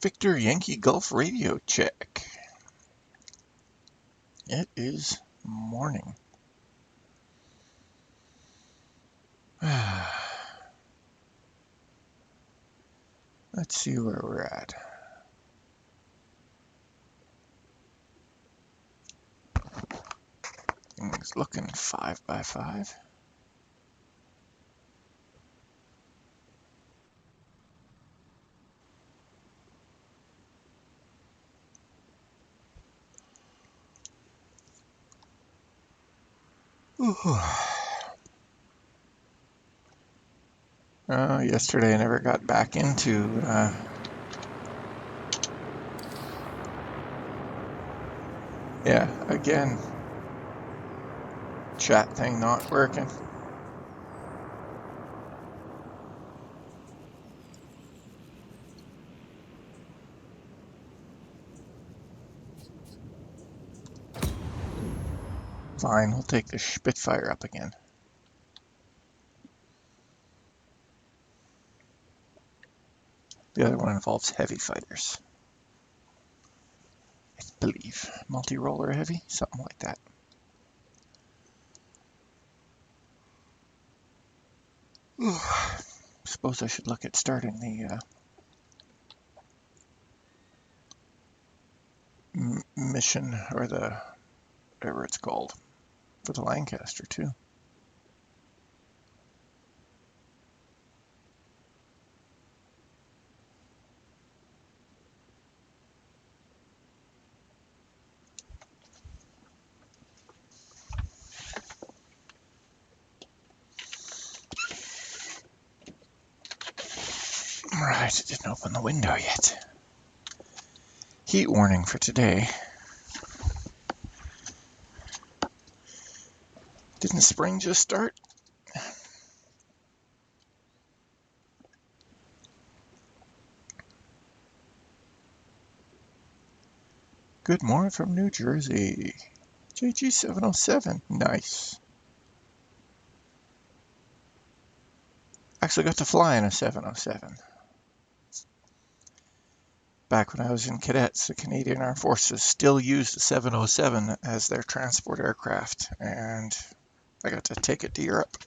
Victor Yankee Gulf radio check. It is morning. Let's see where we're at. Things looking 5 by 5. Yesterday I never got back into again, chat thing not working. Fine, we'll take the Spitfire up again. The other one involves heavy fighters. I believe. Multi-roller heavy? Something like that. Suppose I should look at starting the mission, or the whatever it's called, for the Lancaster too. Right, it didn't open the window yet. Heat warning for today. Didn't spring just start? Good morning from New Jersey. JG707, nice. Actually got to fly in a 707. Back when I was in cadets, the Canadian Armed Forces still used the 707 as their transport aircraft, and I got to take it to Europe.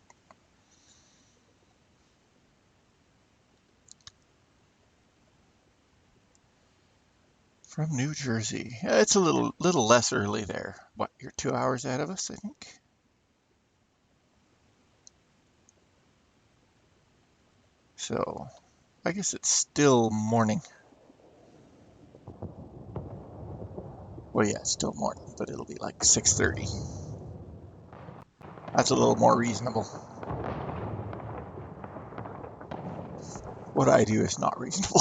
From New Jersey. It's a little less early there. What, you're 2 hours ahead of us, I think? So, I guess it's still morning. Well, yeah, it's still morning, but it'll be like 6:30. That's a little more reasonable. What I do is not reasonable.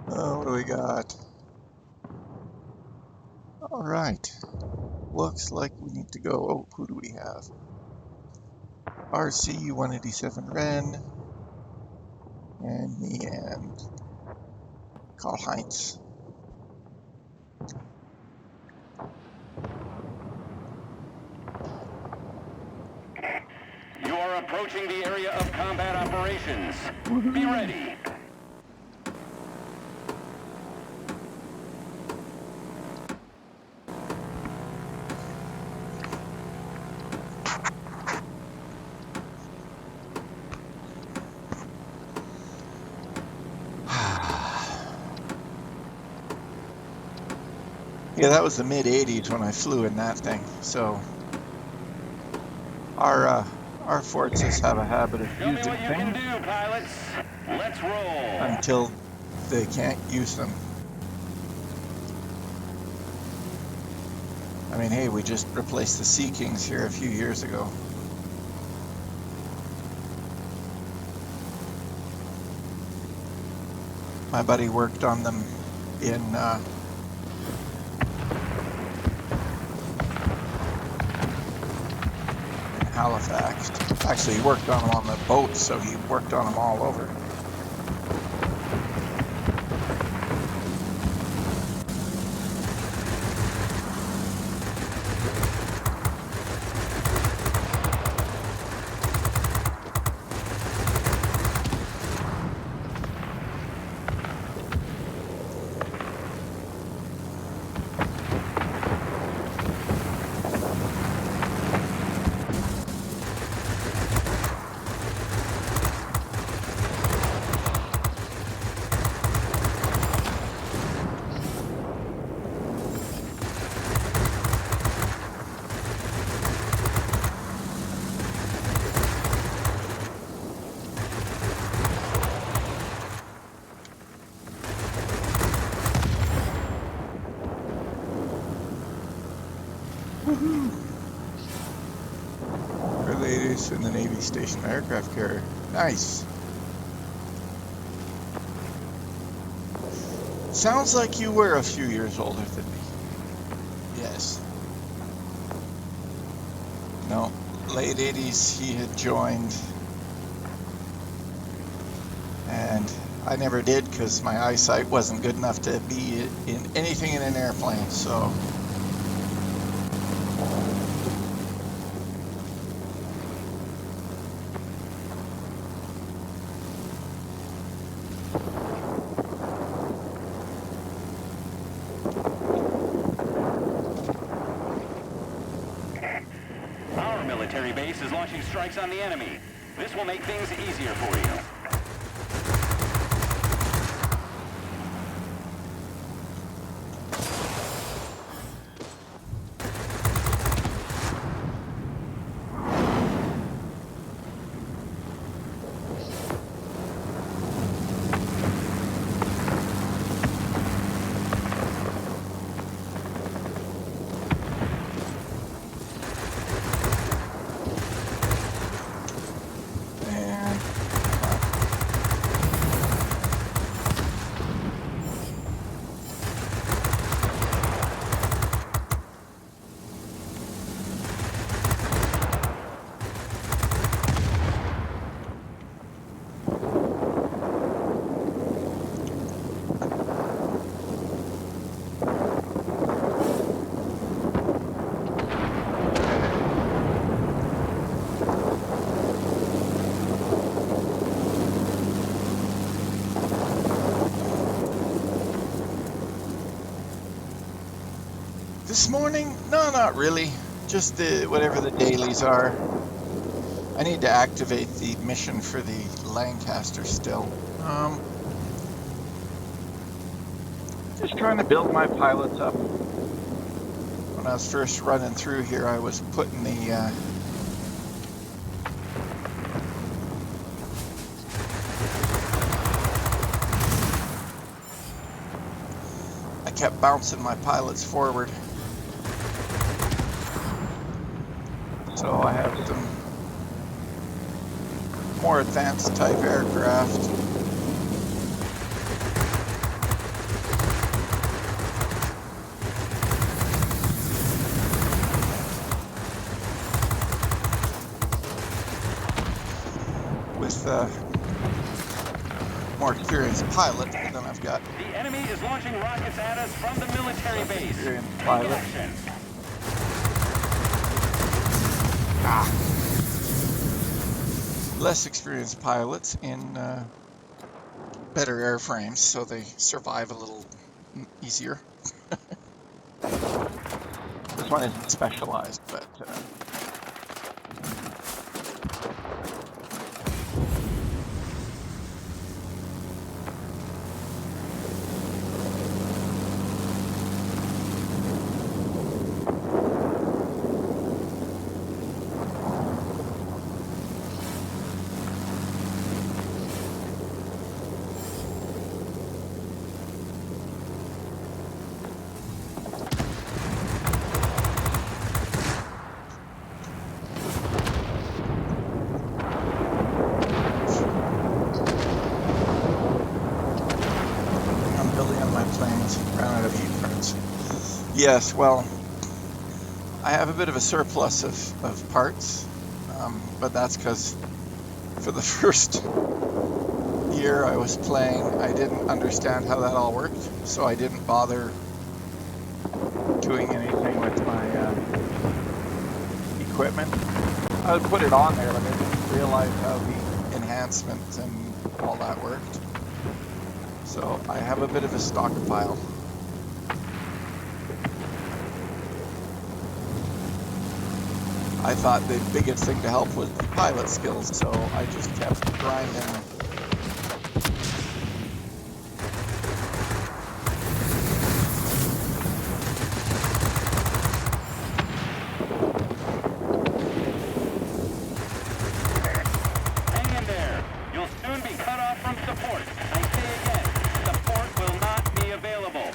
What do we got? All right. Looks like we need to go. Oh, who do we have? RC 187 Ren, and me and Karl Heinz. You are approaching the area of combat operations. Be ready. Yeah, that was the mid-'80s when I flew in that thing. So our forces have a habit of Show me using what you can things do, pilots. Let's roll. until they can't use them. I mean, hey, we just replaced the Sea Kings here a few years ago. My buddy worked on them in Halifax. Actually, he worked on them on the boat, so he worked on them all over. Our ladies in the Navy Station aircraft carrier. Nice. Sounds like you were a few years older than me. Yes. No, late 80s he had joined. And I never did because my eyesight wasn't good enough to be in anything in an airplane, so. Our military base is launching strikes on the enemy. This will make things easier for you. This morning? No, not really. Just whatever the dailies are. I need to activate the mission for the Lancaster still. Just trying to build my pilots up. When I was first running through here, I was putting the I kept bouncing my pilots forward. So I have some more advanced type aircraft. With more experienced pilot, but then I've got The enemy is launching rockets at us from the military base. experienced Take pilot. action. Less experienced pilots in better airframes, so they survive a little easier. This one isn't specialized, but ran out of heat parts. Yes, well, I have a bit of a surplus of parts, but that's because for the first year I was playing, I didn't understand how that all worked, so I didn't bother doing anything with my equipment. I would put it on there, but I didn't realize how the enhancements and all that worked. So I have a bit of a stockpile. I thought the biggest thing to help was the pilot skills, so I just kept grinding. Hang in there. You'll soon be cut off from support. I say again, support will not be available.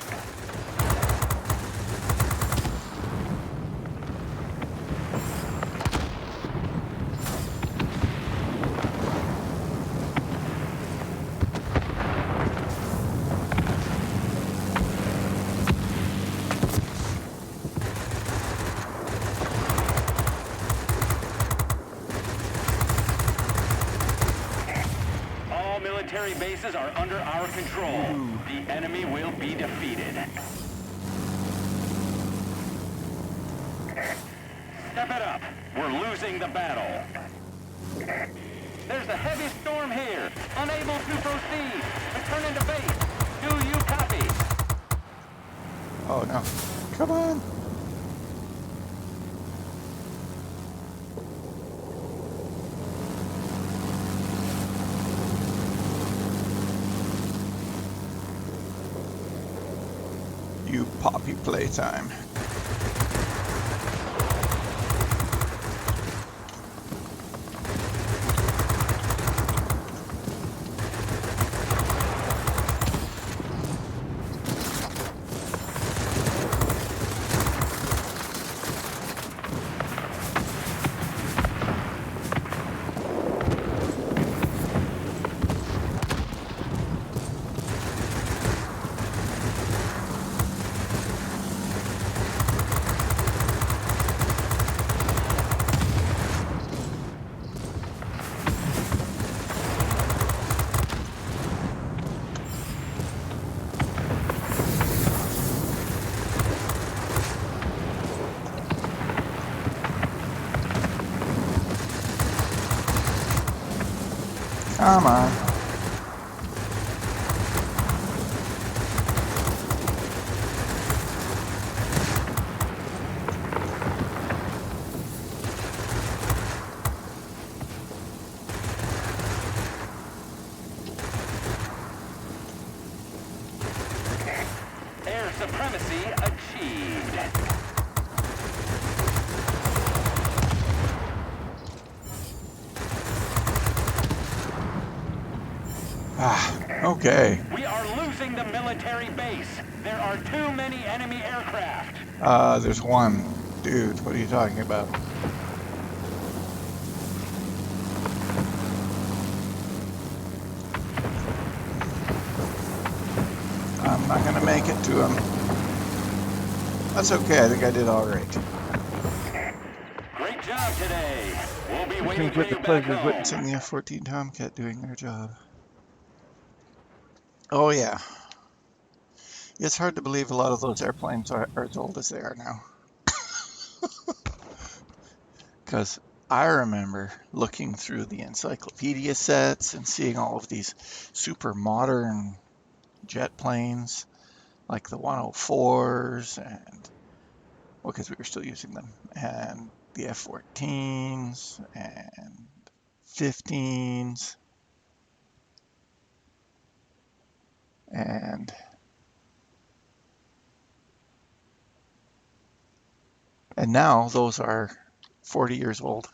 military bases are under our control. The enemy will be defeated. Step it up. We're losing the battle. There's a heavy storm here. Unable to proceed. Return into base. Do you copy? Oh no. Come on. You poppy playtime. Come on. Air supremacy achieved. Okay. We are losing the military base. There are too many enemy aircraft. There's one. Dude, what are you talking about? I'm not gonna make it to him. That's okay, I think I did all right. Great job today. We'll be Which waiting means for with the you back pleasure home. It's in the F-14 Tomcat doing their job. Oh yeah. It's hard to believe a lot of those airplanes are as old as they are now. Because I remember looking through the encyclopedia sets and seeing all of these super modern jet planes, like the 104s, and, well, because we were still using them, and the F-14s, and 15s, and now those are 40 years old.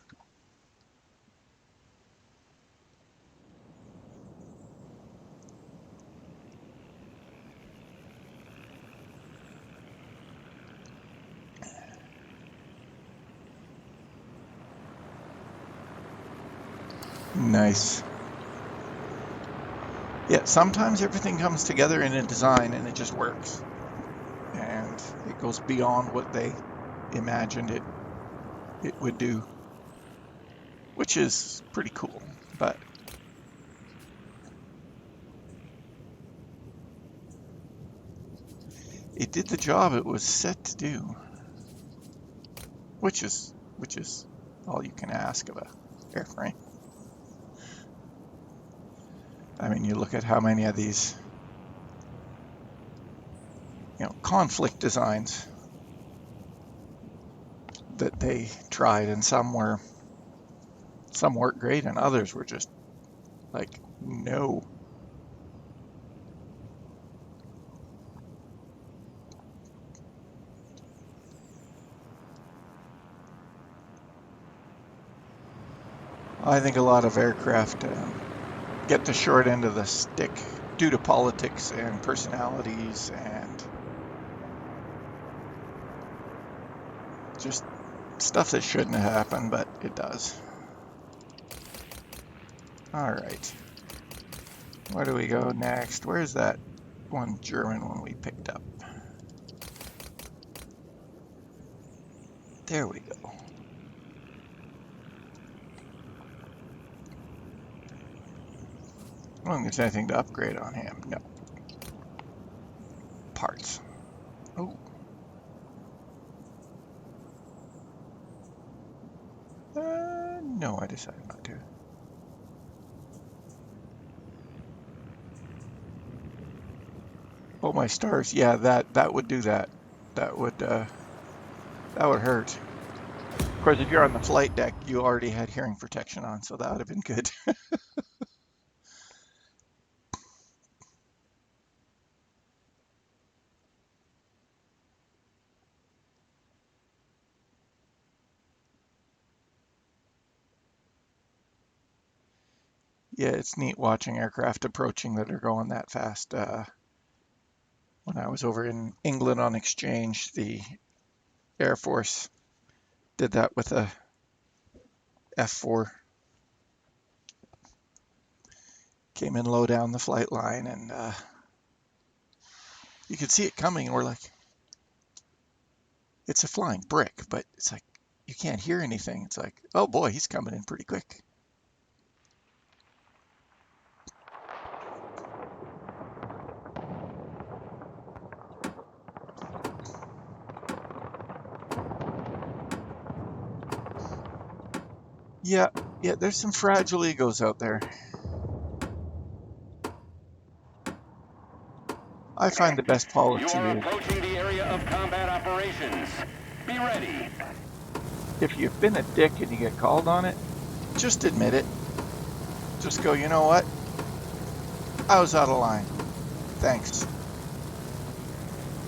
Nice. Yeah, sometimes everything comes together in a design and it just works. And it goes beyond what they imagined it would do, which is pretty cool. But it did the job it was set to do, which is all you can ask of a airframe. I mean, you look at how many of these, conflict designs that they tried, and some worked great, and others were just like, no. I think a lot of aircraft get the short end of the stick due to politics and personalities and just stuff that shouldn't have happened, but it does. All right. Where do we go next? Where's that one German one we picked up? There we go. I don't think there's anything to upgrade on him. No. Parts. Oh. No, I decided not to. Oh, my stars. Yeah, that would do that. That would hurt. Of course, if you're on the flight deck, you already had hearing protection on, so that would have been good. Yeah, it's neat watching aircraft approaching that are going that fast. When I was over in England on exchange, the Air Force did that with a F4. Came in low down the flight line, and you could see it coming, and we're like, it's a flying brick, but it's like, you can't hear anything. It's like, oh boy, he's coming in pretty quick. Yeah, there's some fragile egos out there. I find the best You policy are is, approaching the area of combat operations. Be ready. if you've been a dick and you get called on it, just admit it. Just go, you know what? I was out of line. Thanks.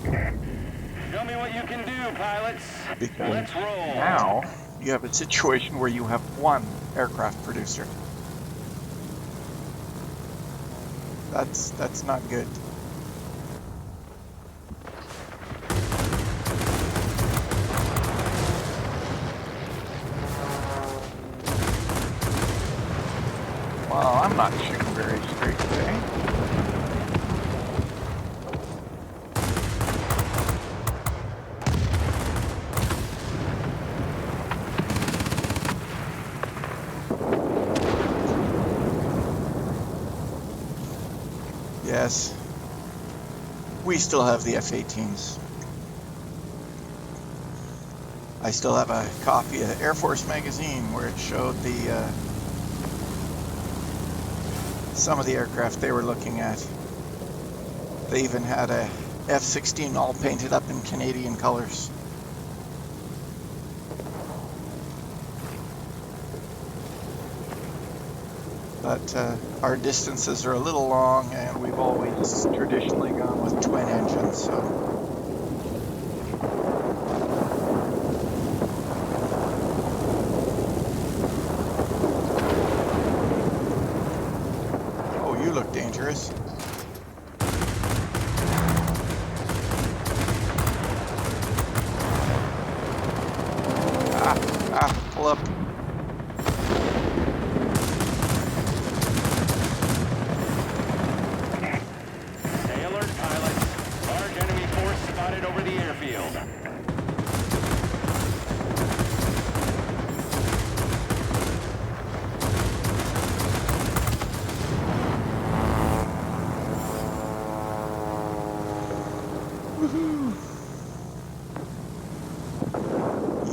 Show me what you can do, pilots. Because Let's roll. now you have a situation where you have one aircraft producer. That's not good. Well, I'm not shooting very straight today. Yes, we still have the F-18s. I still have a copy of Air Force magazine where it showed the some of the aircraft they were looking at. They even had a F-16 all painted up in Canadian colors. But our distances are a little long, and we've always traditionally gone with twin engines, so. Oh, you look dangerous. Pull up. Stay alert, pilots. Large enemy force spotted over the airfield. Woohoo!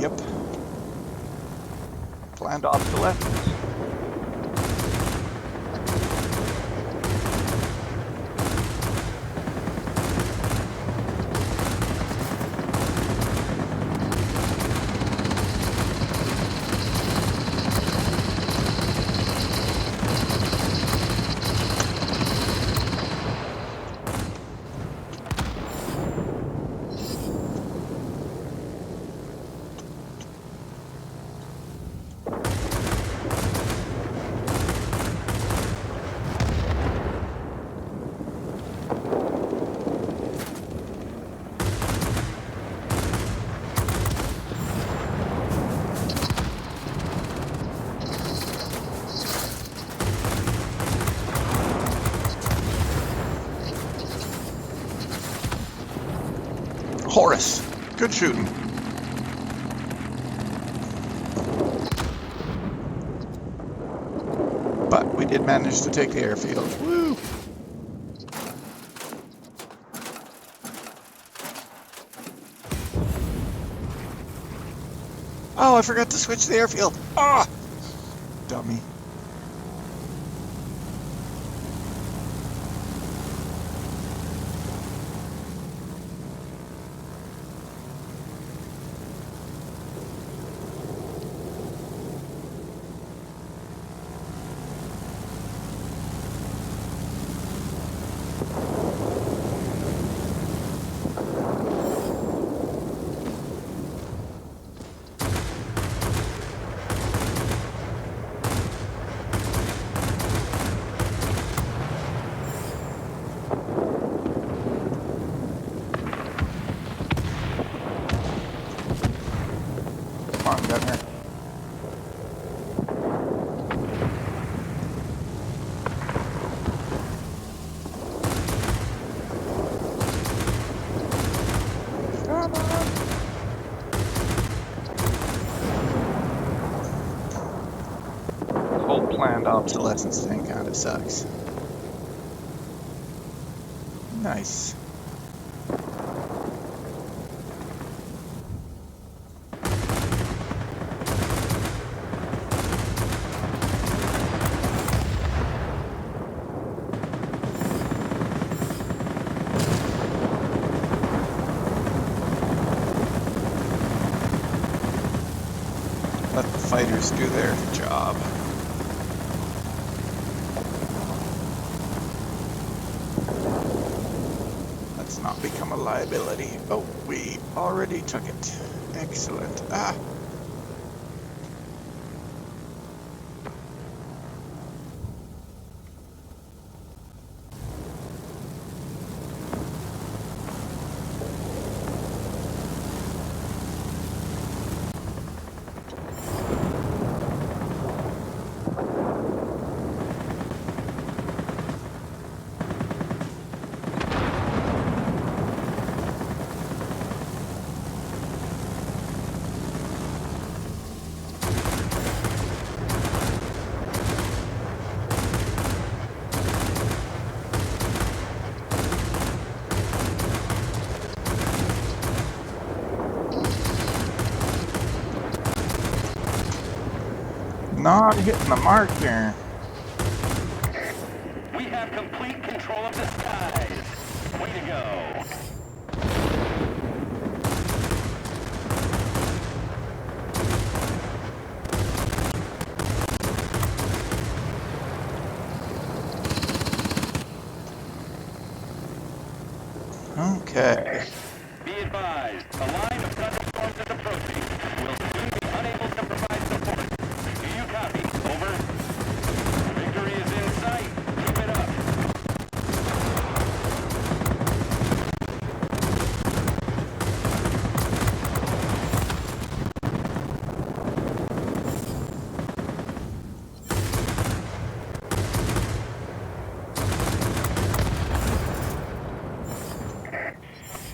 Yep. Planned obsolescence. Horace, good shooting. But we did manage to take the airfield. Woo! Oh, I forgot to switch the airfield. Ah, dummy. Come on, Gunner. Come on. The whole planned obsolescence thing kind of sucks. Nice. Let the fighters do their job. Let's not become a liability. Oh, we already took it. Excellent. Ah. Not hitting the mark there. We have complete control of the skies. Way to go. Okay. Be advised, a line of thunderstorms is approaching. We'll soon be unable to provide support. Do you copy? Over. Victory is in sight. Keep it up.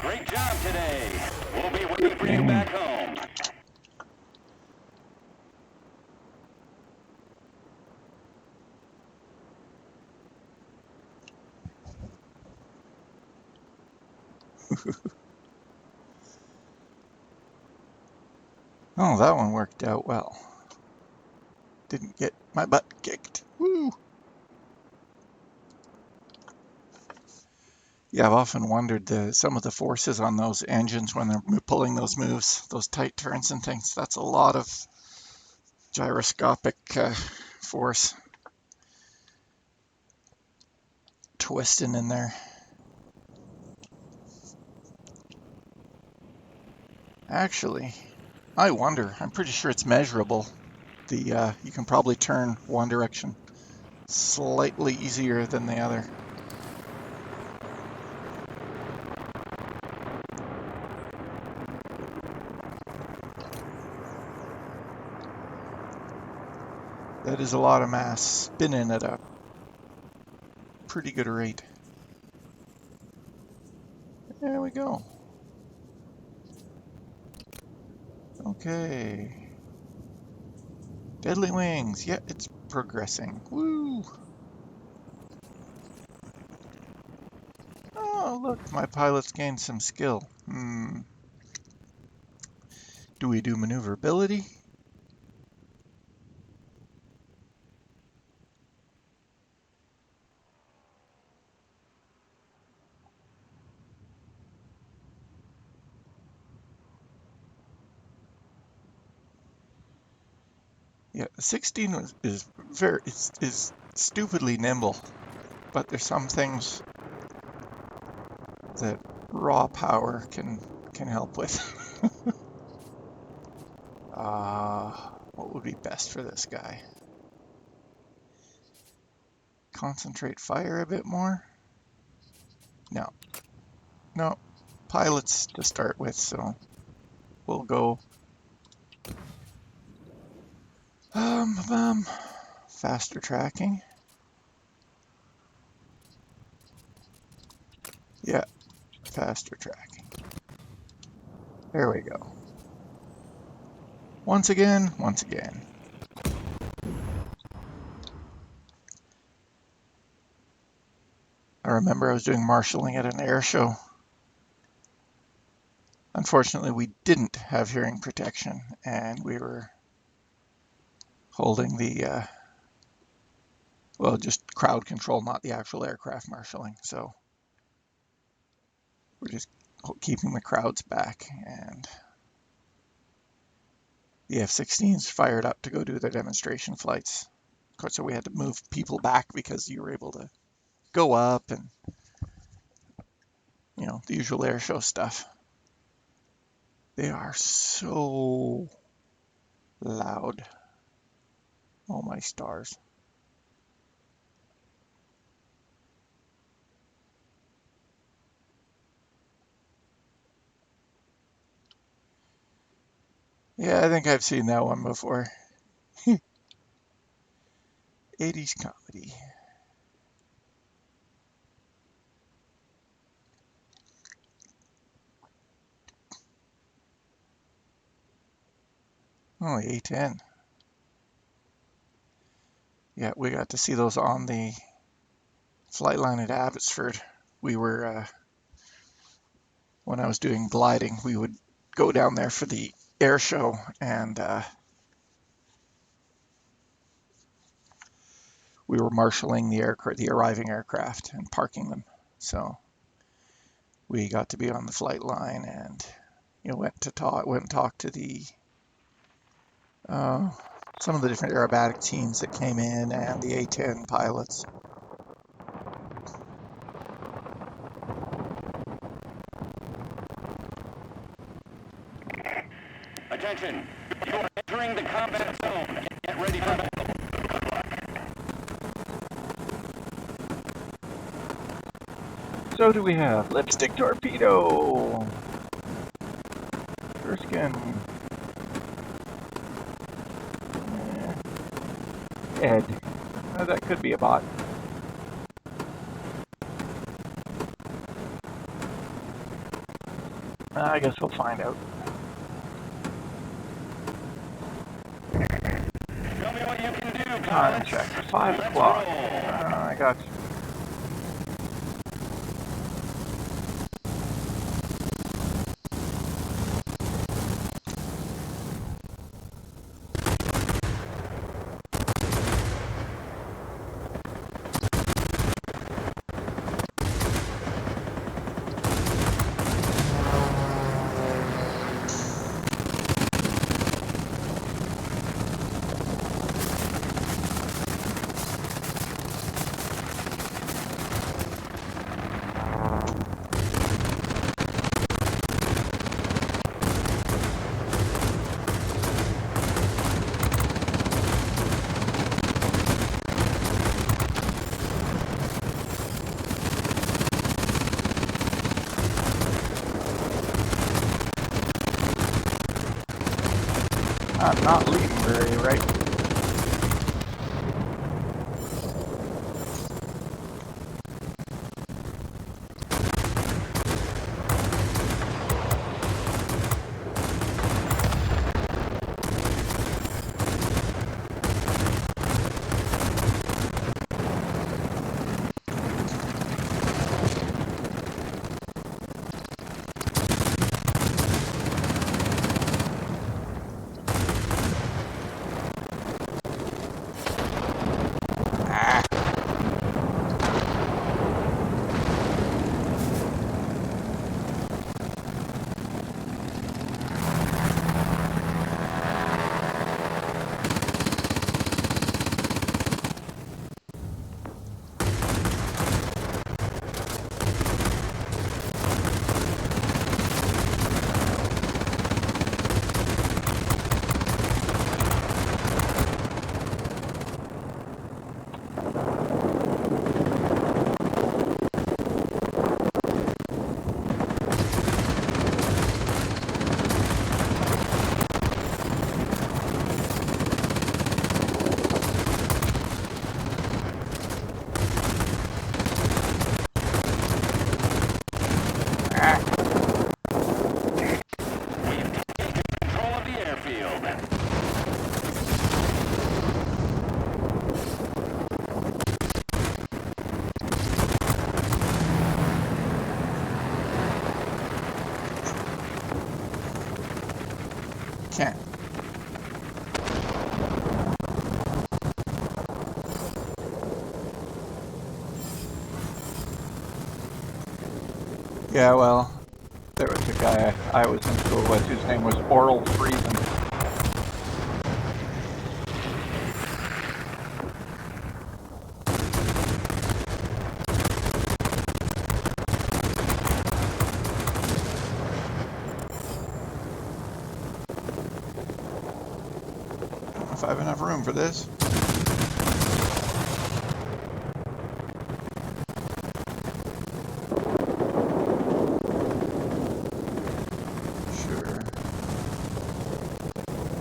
Great job today. We'll be waiting for you back home. Oh, that one worked out well. Didn't get my butt kicked. Woo! Yeah, I've often wondered some of the forces on those engines when they're pulling those moves, those tight turns and things. That's a lot of gyroscopic force twisting in there. Actually, I wonder. I'm pretty sure it's measurable. You can probably turn one direction slightly easier than the other. That is a lot of mass spinning at a pretty good rate. There we go. Okay. Deadly Wings. Yeah, it's progressing. Woo! Oh, look, my pilot's gained some skill. Do we do maneuverability? Yeah, the 16 is stupidly nimble, but there's some things that raw power can help with. What would be best for this guy? Concentrate fire a bit more? No, no, pilots to start with, so we'll go faster tracking. Yeah, faster tracking. There we go. Once again, once again. I remember I was doing marshalling at an air show. Unfortunately, we didn't have hearing protection, and we were holding the, well, just crowd control, not the actual aircraft marshalling. So we're just keeping the crowds back, and the F-16s fired up to go do their demonstration flights. Of course, so we had to move people back because you were able to go up and, the usual air show stuff. They are so loud. Oh my stars. Yeah, I think I've seen that one before. 80s comedy. Oh, A10. Yeah, we got to see those on the flight line at Abbotsford. We were, when I was doing gliding, we would go down there for the air show, and we were marshaling the arriving aircraft and parking them. So we got to be on the flight line, and went and talked to the some of the different aerobatic teams that came in and the A10 pilots. Attention, you are entering the combat zone. Get ready for battle. Good luck. So do we have lipstick torpedo, Erskine, Ed. That could be a bot. I guess we'll find out. Tell me what you can do, Time pilots. check, 5 o'clock. I got you. I'm not leaving very right. can't. Yeah, well, there was a guy I was in school with whose name was Oral Freezing. I don't know if I have enough room for this. Sure.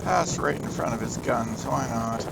Pass right in front of his guns, why not?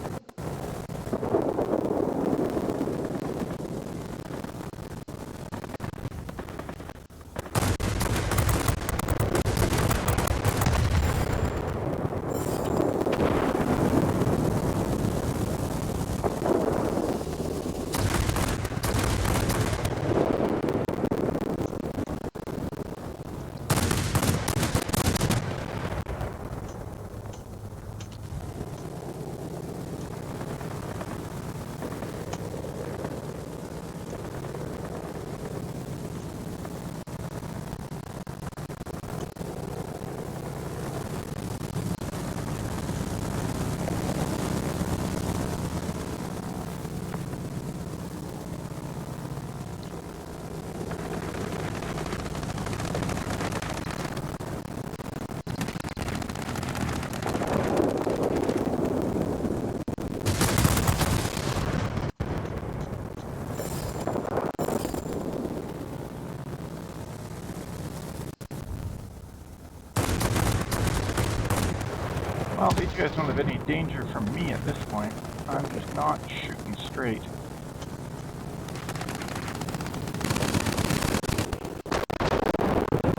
Well, these guys don't have any danger from me at this point. I'm just not shooting straight.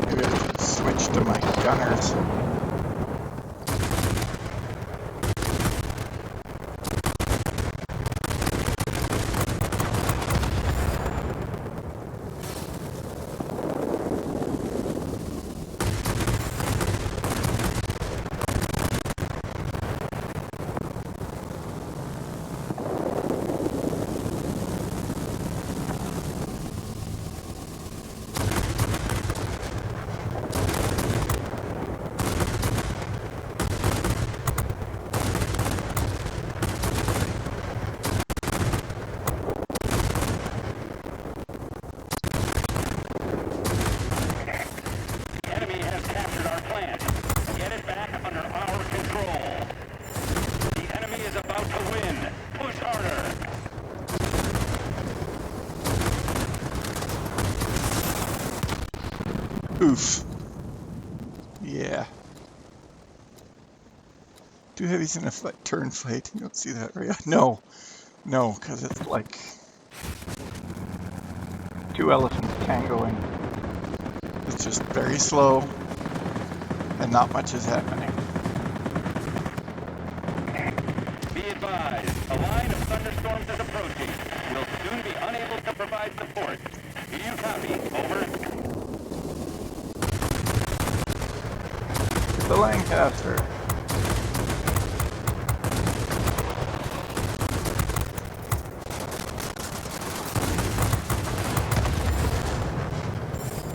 Maybe I should switch to my gunners. Enemy has captured our plant. Get it back under our control. The enemy is about to win. Push harder. Oof. Yeah. Two heavies in a turn fight. You don't see that, right? No. No, because it's like two elephants tangoing. It's just very slow, and not much is happening. Be advised, a line of thunderstorms is approaching. We'll soon be unable to provide support. Do you copy? Over. It's the Lancaster.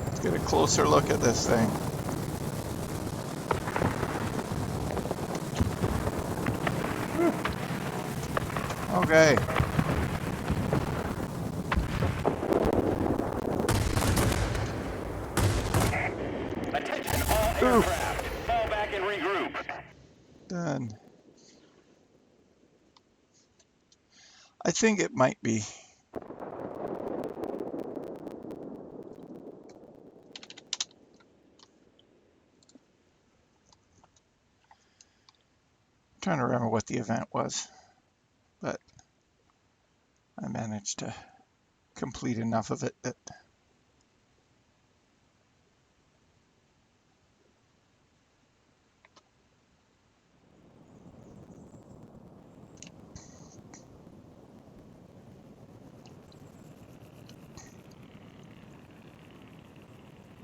Let's get a closer look at this thing. Okay. Attention all aircraft. Fall back and regroup. Done. I think it might be. I'm trying to remember what the event was, but I managed to complete enough of it that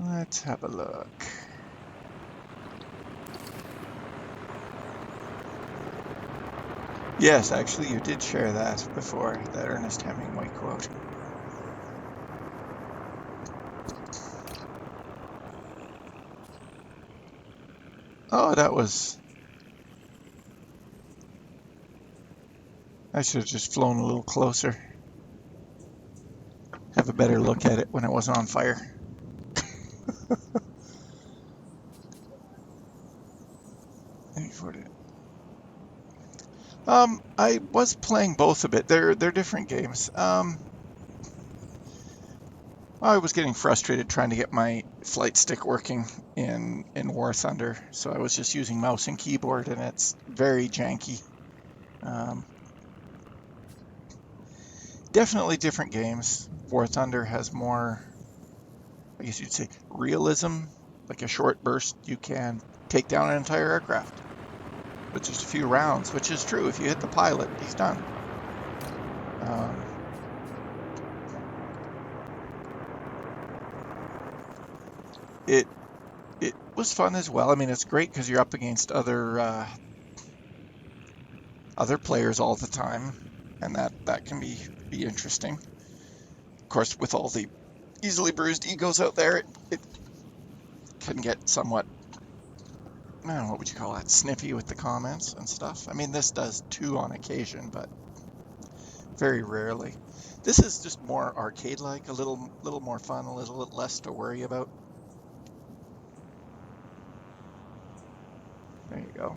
let's have a look. Yes, actually, you did share that before, that Ernest Hemingway quote. Oh, that was. I should have just flown a little closer. Have a better look at it when it wasn't on fire. I was playing both a bit. They're different games. I was getting frustrated trying to get my flight stick working in War Thunder, so I was just using mouse and keyboard, and it's very janky. Um, Definitely different games. War Thunder has more, I guess you'd say, realism. Like a short burst, you can take down an entire aircraft with just a few rounds, which is true. If you hit the pilot, he's done. Um, it it was fun as well. I mean, it's great because you're up against other players all the time, and that can be interesting. Of course, with all the easily bruised egos out there, it can get somewhat, I don't know, what would you call that, snippy with the comments and stuff. I mean, this does too on occasion, but very rarely. This is just more arcade-like, a little more fun, a little less to worry about. There you go.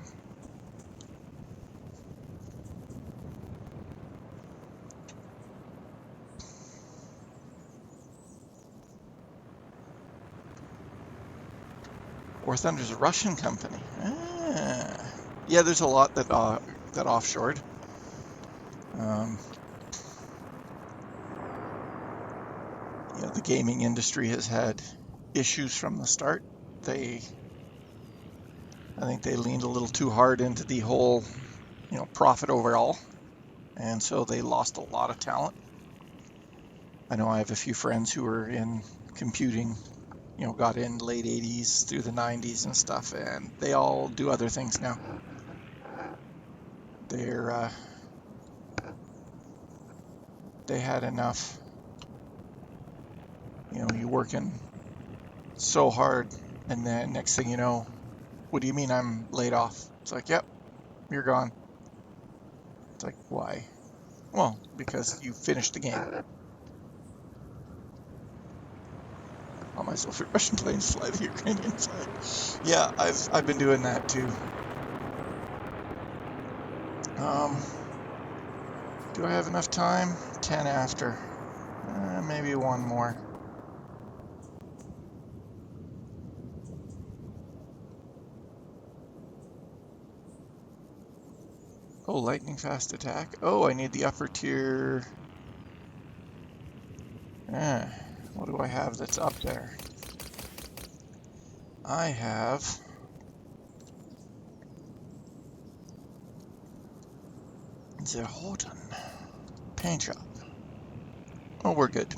War Thunder's a Russian company. Ah. Yeah, there's a lot that offshored. Um, the gaming industry has had issues from the start. They, I think they leaned a little too hard into the whole, profit overall, and so they lost a lot of talent. I know I have a few friends who were in computing, got in late 80s through the 90s and stuff, and they all do other things now. They're they had enough. You working so hard, and then next thing you know, what do you mean I'm laid off? It's like, yep, you're gone. It's like, why? Well, because you finished the game. All my Soviet Russian planes fly the Ukrainian flag. Yeah, I've been doing that too. Um, do I have enough time? 10 after. Maybe one more. Oh, lightning fast attack. Oh, I need the upper tier. What do I have that's up there? I have the Horton paint job. Oh, we're good.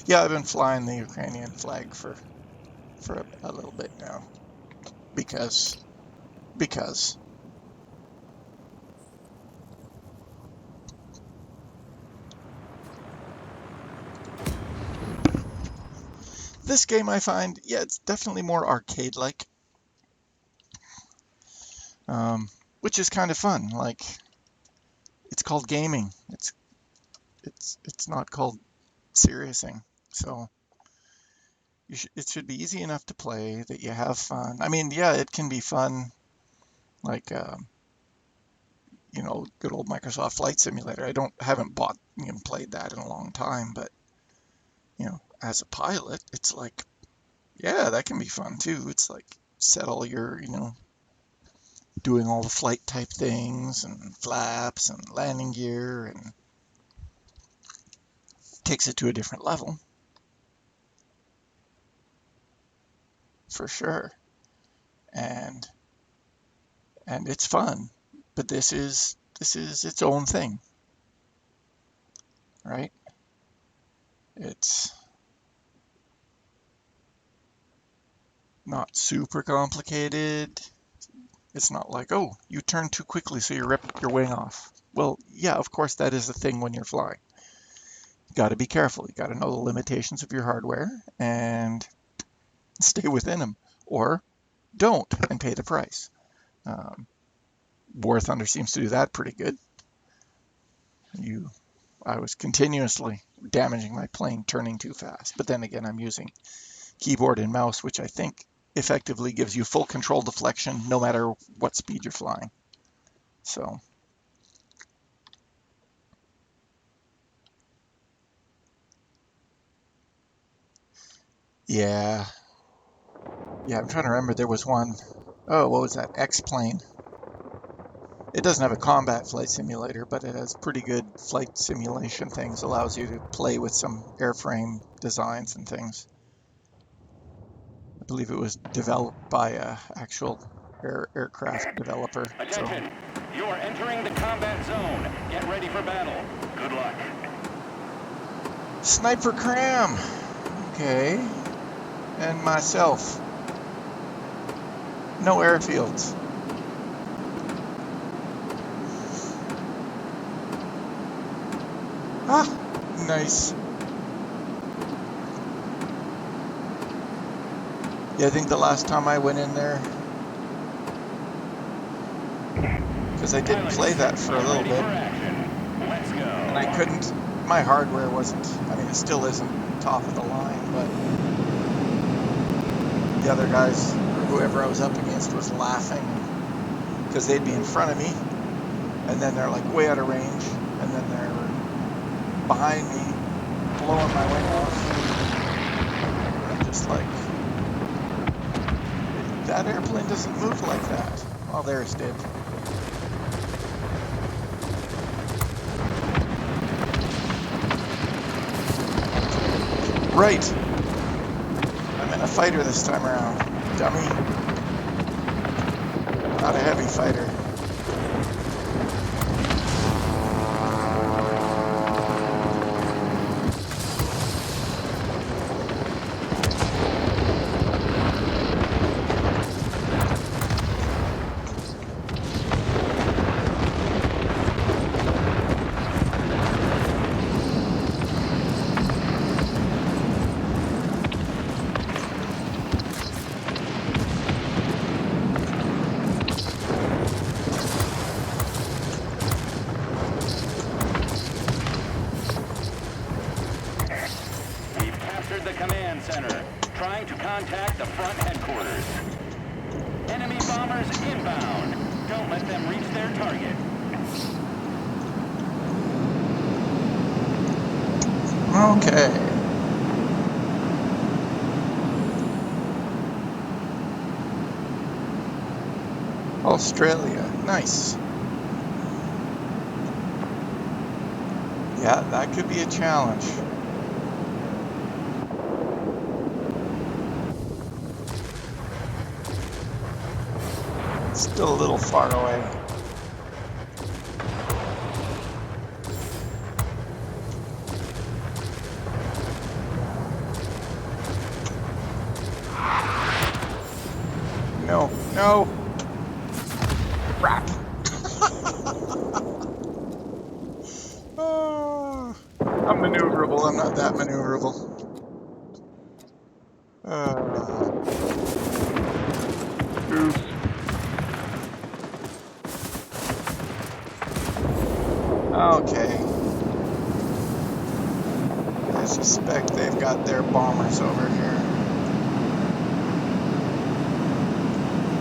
Yeah, I've been flying the Ukrainian flag for a little bit now because this game I find, yeah, it's definitely more arcade-like, which is kind of fun. Like, it's called gaming. It's not called seriousing. So it should be easy enough to play that you have fun. I mean, yeah, it can be fun, like good old Microsoft Flight Simulator. I haven't bought played that in a long time, but as a pilot, it's like, yeah, that can be fun too. It's like set all your, doing all the flight type things and flaps and landing gear, and takes it to a different level for sure. And it's fun, but this is its own thing, right? It's not super complicated. It's not like, oh, you turned too quickly, so you ripped your wing off. Well, yeah, of course that is the thing when you're flying. You got to be careful. You got to know the limitations of your hardware and stay within them, or don't and pay the price. Um, War Thunder seems to do that pretty good. I was continuously damaging my plane turning too fast, but then again, I'm using keyboard and mouse, which I think effectively gives you full control deflection no matter what speed you're flying. So, yeah. Yeah, I'm trying to remember. There was one. Oh, what was that? X-Plane. It doesn't have a combat flight simulator, but it has pretty good flight simulation things. Allows you to play with some airframe designs and things. I believe it was developed by a actual aircraft developer. So, Attention! You are entering the combat zone. Get ready for battle. Good luck. Sniper Cram. Okay. And myself. No airfields. Ah, nice. Yeah, I think the last time I went in there, because I did play that for a little bit, Let's go. and I couldn't, my hardware wasn't, I mean, it still isn't top of the line, but the other guys, or whoever I was up against, was laughing, because they'd be in front of me, and then they're like way out of range, and then they're behind me, blowing my wing off. I'm just like, that airplane doesn't move like that. Well, theirs did. Right. I'm in a fighter this time around, dummy. Not a heavy fighter. The command center, trying to contact the front headquarters. Enemy bombers inbound. Don't let them reach their target. Okay. Australia, nice. Yeah, that could be a challenge. Still a little far away. No, no. Crap. Oh, I'm maneuverable. I'm not that maneuverable. Oof. Okay. I suspect they've got their bombers over here.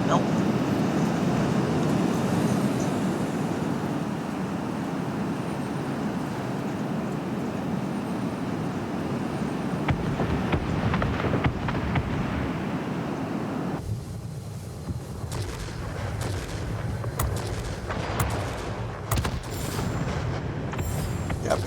Nope. Yep.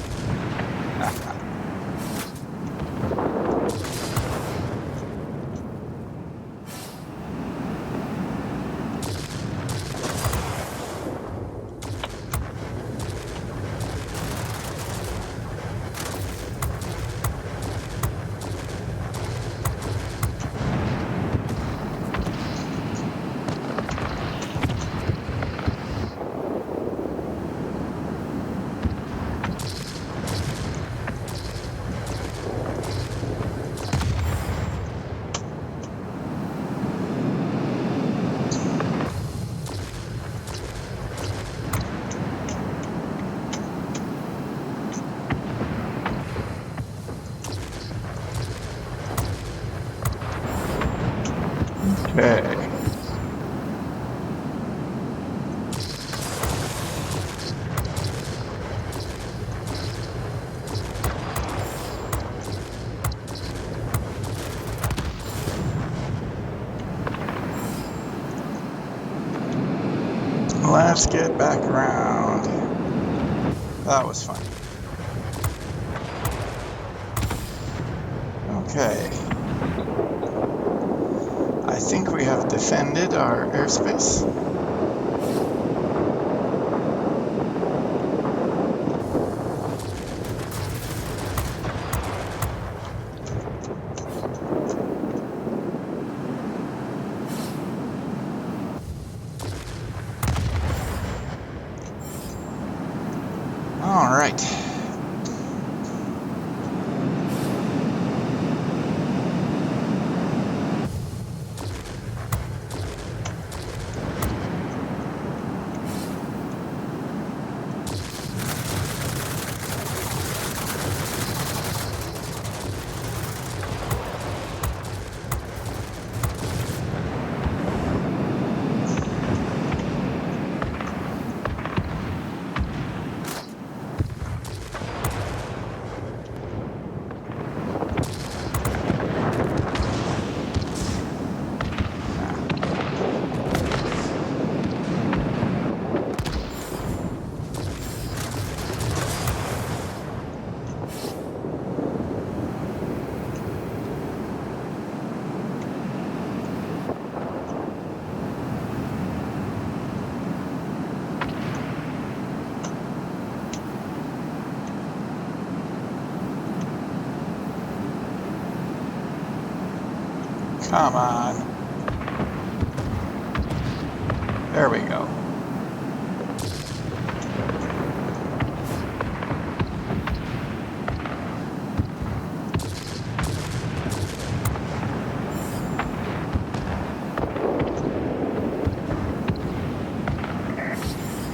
Okay. Let's get back around. That was fun. Okay. I think we have defended our airspace. All right. Come on. There we go.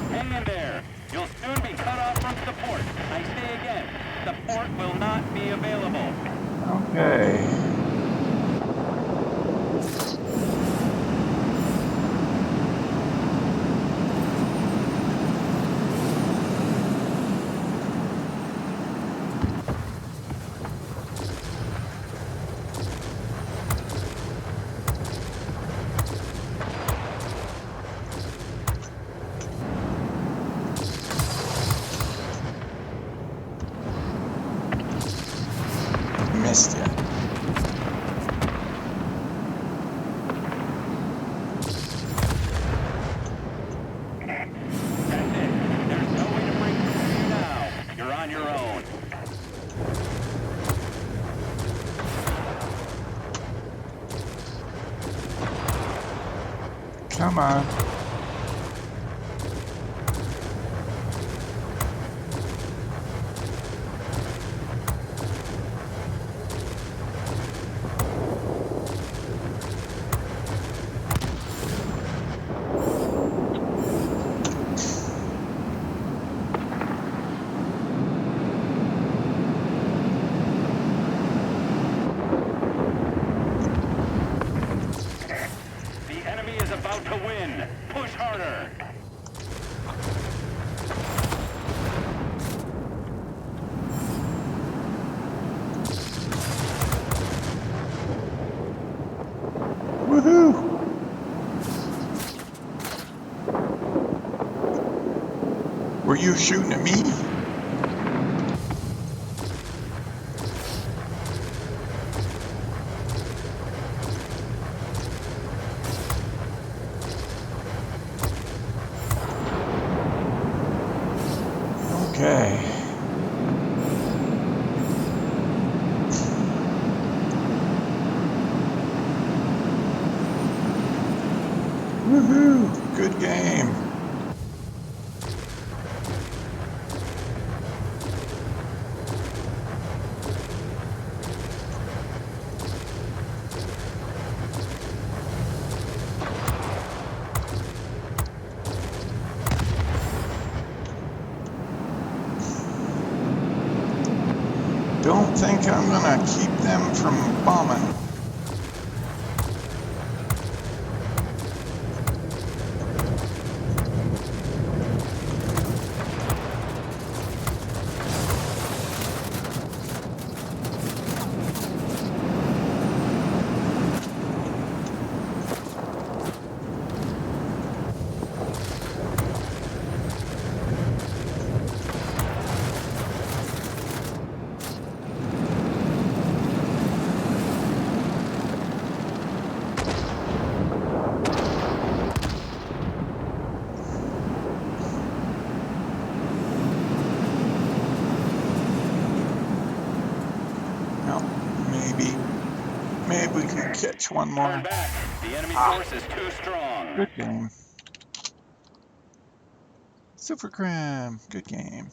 Hang in there. You'll soon be cut off from support. I say again, support will not be available. Okay. Missed you. That's it. There's no way to break through you now. You're on your own. Come on. The enemy is about to win. Push harder. Woohoo! Were you shooting at me? Okay. Woohoo! Good game. Don't think I'm gonna keep them from bombing. Maybe we can catch one Turn more. back. The enemy force is too strong. Good game. Super Cram. Good game.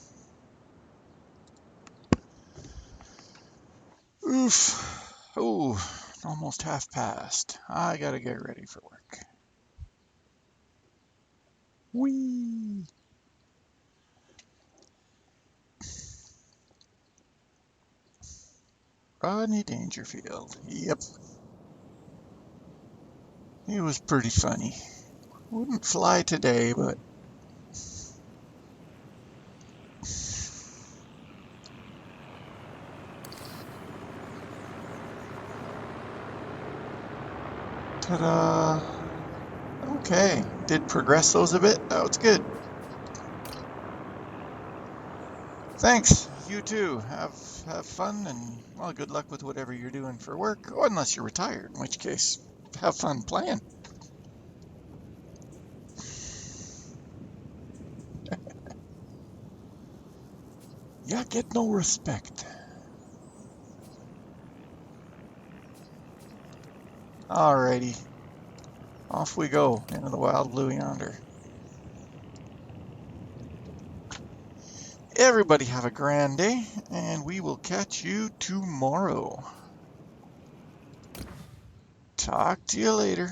Oof. Oh, almost half past. I gotta get ready for work. Whee! Rodney Dangerfield. Yep. He was pretty funny. Wouldn't fly today, but ta-da! Okay, did progress those a bit. That was good. Thanks. You too. Have fun and well, good luck with whatever you're doing for work. Or unless you're retired, in which case, have fun playing. Yeah, get no respect. Alrighty. Off we go into the wild blue yonder. Everybody have a grand day, and we will catch you tomorrow. Talk to you later.